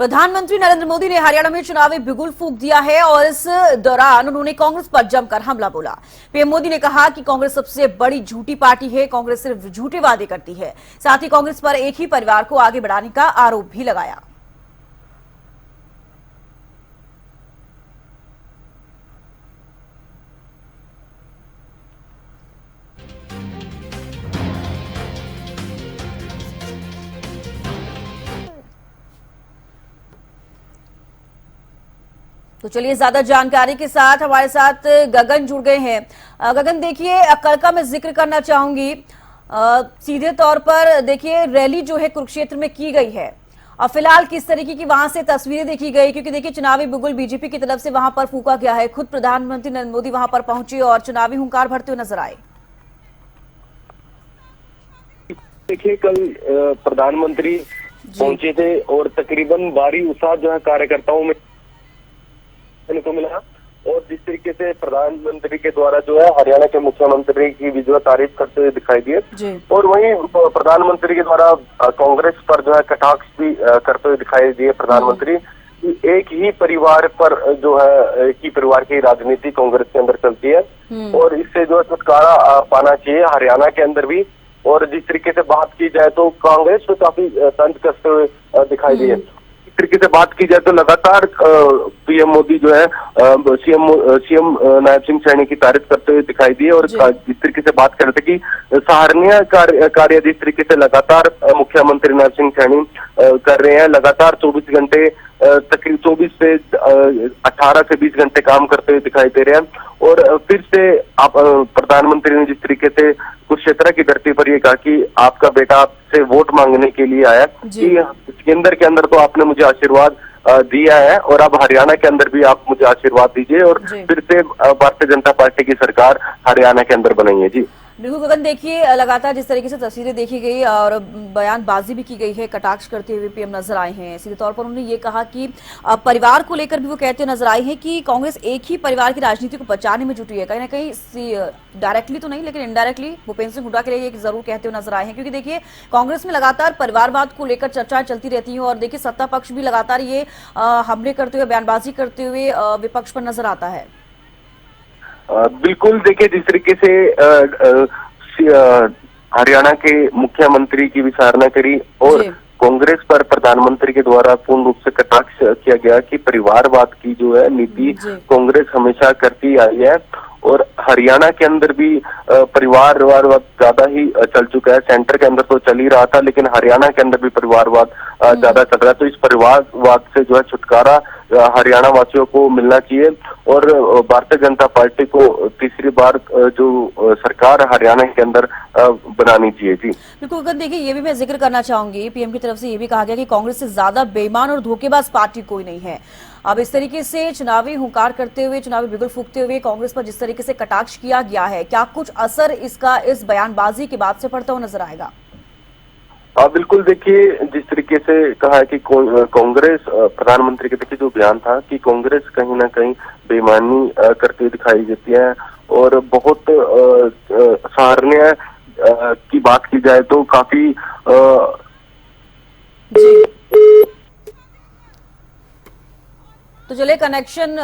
प्रधानमंत्री नरेंद्र मोदी ने हरियाणा में चुनावी बिगुल फूंक दिया है और इस दौरान उन्होंने कांग्रेस पर जमकर हमला बोला। पीएम मोदी ने कहा कि कांग्रेस सबसे बड़ी झूठी पार्टी है, कांग्रेस सिर्फ झूठे वादे करती है। साथ ही कांग्रेस पर एक ही परिवार को आगे बढ़ाने का आरोप भी लगाया। तो चलिए ज्यादा जानकारी के साथ हमारे साथ गगन जुड़ गए हैं। गगन देखिए, कल का मैं जिक्र करना चाहूंगी। सीधे तौर पर देखिए रैली जो है कुरुक्षेत्र में की गई है और फिलहाल किस तरीके की वहां से तस्वीरें देखी गई, क्योंकि देखिए चुनावी बिगुल बीजेपी की तरफ से वहां पर फूंका गया है। खुद प्रधानमंत्री नरेंद्र मोदी वहां पर पहुंचे और चुनावी हुंकार भरते हुए नजर आए। देखिए कल प्रधानमंत्री पहुंचे थे और तकरीबन भारी उत्साह जो है कार्यकर्ताओं में को मिला और जिस तरीके से प्रधानमंत्री के द्वारा जो है हरियाणा के मुख्यमंत्री की विजय तारीफ करते हुए दिखाई दिए और वहीं प्रधानमंत्री के द्वारा कांग्रेस पर जो है कटाक्ष भी करते हुए दिखाई दिए। प्रधानमंत्री एक ही परिवार पर जो है एक ही परिवार की राजनीति कांग्रेस के अंदर चलती है और इससे जो है छुटकारा पाना चाहिए हरियाणा के अंदर भी। और जिस तरीके से बात की जाए तो कांग्रेस में काफी तंज कसते हुए दिखाई दिए। इस तरीके से बात की जाए तो लगातार पीएम मोदी जो है सीएम नायब सिंह सैनी की तारीफ करते हुए दिखाई दिए और जिस तरीके से बात कर रहे थे कि सराहनीय कार्य जिस तरीके से लगातार मुख्यमंत्री नायब सिंह सैनी कर रहे हैं, लगातार 24 घंटे तकरीबन 24 से 18 से 20 घंटे काम करते हुए दिखाई दे रहे हैं। और फिर से आप प्रधानमंत्री ने जिस तरीके से कुरुक्षेत्र की धरती पर ये कहा कि आपका बेटा आपसे वोट मांगने के लिए आया कि केंद्र के अंदर तो आपने मुझे आशीर्वाद दिया है और अब हरियाणा के अंदर भी आप मुझे आशीर्वाद दीजिए और फिर से भारतीय जनता पार्टी की सरकार हरियाणा के अंदर बनाइए। जी बिल्कुल गगन, देखिए लगातार जिस तरीके से तस्वीरें देखी गई और बयानबाजी भी की गई है, कटाक्ष करते हुए पीएम नजर आए हैं। सीधे तौर पर उन्होंने ये कहा कि परिवार को लेकर भी वो कहते हुए नजर आए हैं कि कांग्रेस एक ही परिवार की राजनीति को बचाने में जुटी है। कहीं ना कहीं डायरेक्टली तो नहीं लेकिन इनडायरेक्टली भूपेंद्र सिंह हुड्डा के लिए जरूर कहते हुए नजर आए हैं, क्योंकि देखिए कांग्रेस में लगातार परिवारवाद को लेकर चर्चाएं चलती रहती है और देखिए सत्ता पक्ष भी लगातार ये हमले करते हुए बयानबाजी करते हुए विपक्ष पर नजर आता है। बिल्कुल, देखिए जिस तरीके से हरियाणा के मुख्यमंत्री की विचारणा करी और कांग्रेस पर प्रधानमंत्री के द्वारा पूर्ण रूप से कटाक्ष किया गया कि परिवारवाद की जो है नीति कांग्रेस हमेशा करती आई है और हरियाणा के अंदर भी परिवारवाद ज्यादा ही चल चुका है। सेंटर के अंदर तो चल ही रहा था लेकिन हरियाणा के अंदर भी परिवारवाद ज्यादा चल रहा है। तो इस परिवारवाद से जो है छुटकारा हरियाणा वासियों को मिलना चाहिए और भारतीय जनता पार्टी को तीसरी बार जो सरकार हरियाणा के अंदर बनानी चाहिए। जी बिल्कुल, देखिए ये भी मैं जिक्र करना चाहूंगी, पीएम की तरफ से ये भी कहा गया कि कांग्रेस से ज्यादा बेईमान और धोखेबाज पार्टी कोई नहीं है। अब इस तरीके से चुनावी हुंकार करते हुए, चुनावी बिगुल फूंकते हुए कांग्रेस पर जिस तरीके से कटाक्ष किया गया है, क्या कुछ असर इसका इस बयानबाजी के बाद से पड़ता हुआ नजर आएगा? बिल्कुल, देखिए जिस तरीके से कहा है कि कांग्रेस प्रधानमंत्री के देखिए जो बयान था कि कांग्रेस कहीं ना कहीं बेईमानी करती दिखाई देती है और बहुत सराहनीय की बात की जाए तो काफी तो चलिए कनेक्शन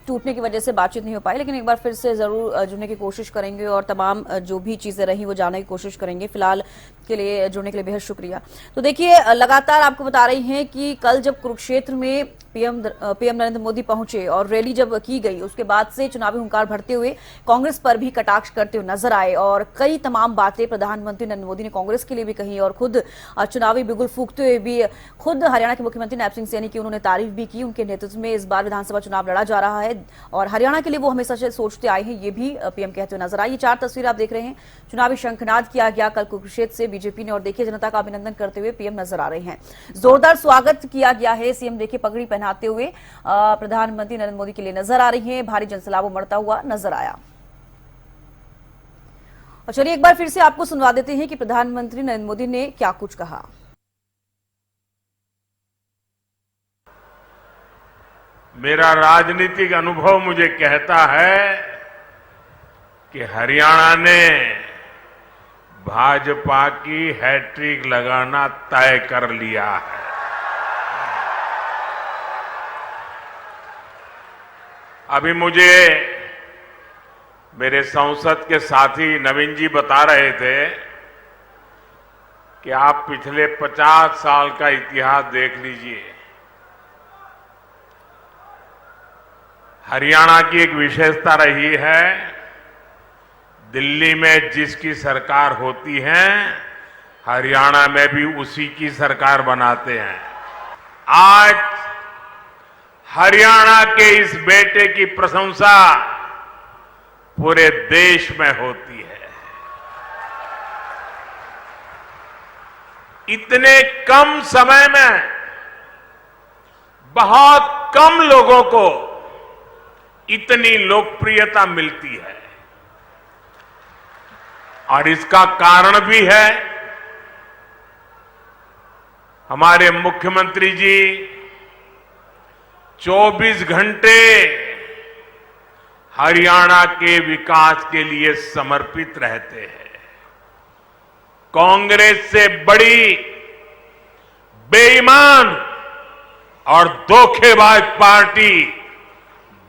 टूटने की वजह से बातचीत नहीं हो पाई, लेकिन एक बार फिर से जरूर जुड़ने की कोशिश करेंगे और तमाम जो भी चीजें रही वो जानने की कोशिश करेंगे। फिलहाल के लिए जुड़ने के लिए बेहद शुक्रिया। तो देखिए लगातार आपको बता रही हैं कि कल जब कुरुक्षेत्र में पीएम नरेंद्र मोदी पहुंचे और रैली जब की गई उसके बाद से चुनावी हुंकार भरते हुए कांग्रेस पर भी कटाक्ष करते हुए नजर आए और कई तमाम बातें प्रधानमंत्री नरेंद्र मोदी ने कांग्रेस के लिए भी कही और खुद चुनावी बिगुल फूंकते हुए भी खुद हरियाणा के मुख्यमंत्री नायब सिंह सैनी की उन्होंने तारीफ भी की। उनके नेतृत्व में इस बार विधानसभा चुनाव लड़ा जा रहा है और हरियाणा के लिए वो हमेशा से सोचते आए हैं, ये भी पीएम कहते हुए नजर आए। ये 4 तस्वीर आप देख रहे हैं, चुनावी शंखनाद किया गया कल कुरुक्षेत्र से बीजेपी ने और देखिए जनता का अभिनंदन करते हुए पीएम नजर आ रहे हैं। जोरदार स्वागत किया गया है, सीएम देखिए पगड़ी पहनाते हुए प्रधानमंत्री नरेंद्र मोदी के लिए नजर आ रही है, भारी जनसैलाब उमड़ता हुआ नजर आया। और चलिए एक बार फिर से आपको सुनवा देते हैं कि प्रधानमंत्री नरेंद्र मोदी ने क्या कुछ कहा। मेरा राजनीतिक अनुभव मुझे कहता है कि हरियाणा ने भाजपा की हैट्रिक लगाना तय कर लिया है। अभी मुझे मेरे संसद के साथी नवीन जी बता रहे थे कि आप पिछले 50 साल का इतिहास देख लीजिए। हरियाणा की एक विशेषता रही है, दिल्ली में जिसकी सरकार होती है हरियाणा में भी उसी की सरकार बनाते हैं। आज हरियाणा के इस बेटे की प्रशंसा पूरे देश में होती है। इतने कम समय में बहुत कम लोगों को इतनी लोकप्रियता मिलती है और इसका कारण भी है हमारे मुख्यमंत्री जी 24 घंटे हरियाणा के विकास के लिए समर्पित रहते हैं। कांग्रेस से बड़ी बेईमान और धोखेबाज पार्टी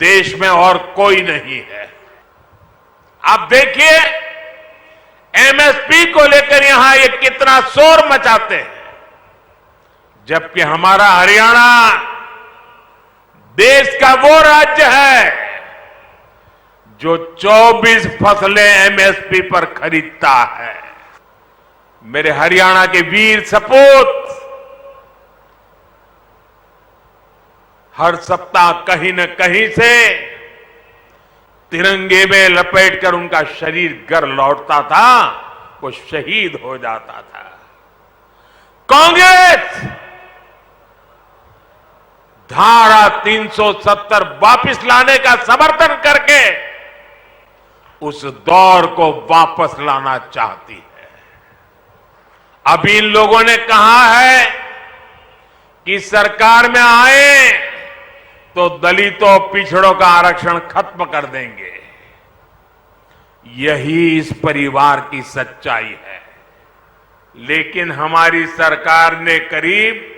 देश में और कोई नहीं है। आप देखिए एमएसपी को लेकर यहां ये कितना शोर मचाते हैं, जबकि हमारा हरियाणा देश का वो राज्य है जो 24 फसलें एमएसपी पर खरीदता है। मेरे हरियाणा के वीर सपूत हर सप्ताह कहीं न कहीं से तिरंगे में लपेटकर उनका शरीर घर लौटता था, वो शहीद हो जाता था। कांग्रेस धारा 370 वापस लाने का समर्थन करके उस दौर को वापस लाना चाहती है। अभी इन लोगों ने कहा है कि सरकार में आए तो दलितों पिछड़ों का आरक्षण खत्म कर देंगे। यही इस परिवार की सच्चाई है। लेकिन हमारी सरकार ने करीब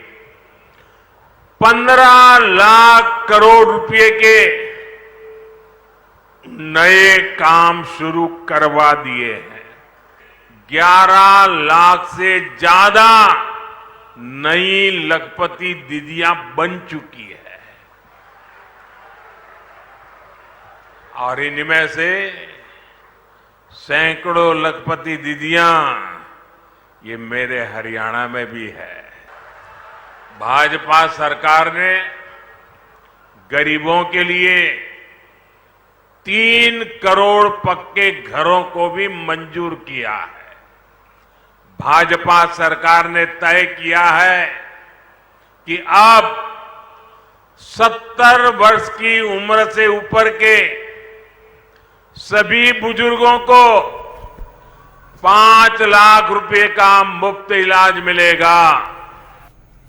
15 लाख करोड़ रुपए के नए काम शुरू करवा दिए हैं। 11 लाख से ज्यादा नई लखपति दीदियां बन चुकी है और इनमें से सैकड़ों लखपति दीदियां ये मेरे हरियाणा में भी है। भाजपा सरकार ने गरीबों के लिए 3 करोड़ पक्के घरों को भी मंजूर किया है। भाजपा सरकार ने तय किया है कि अब 70 वर्ष की उम्र से ऊपर के सभी बुजुर्गों को 5 लाख रुपए का मुफ्त इलाज मिलेगा।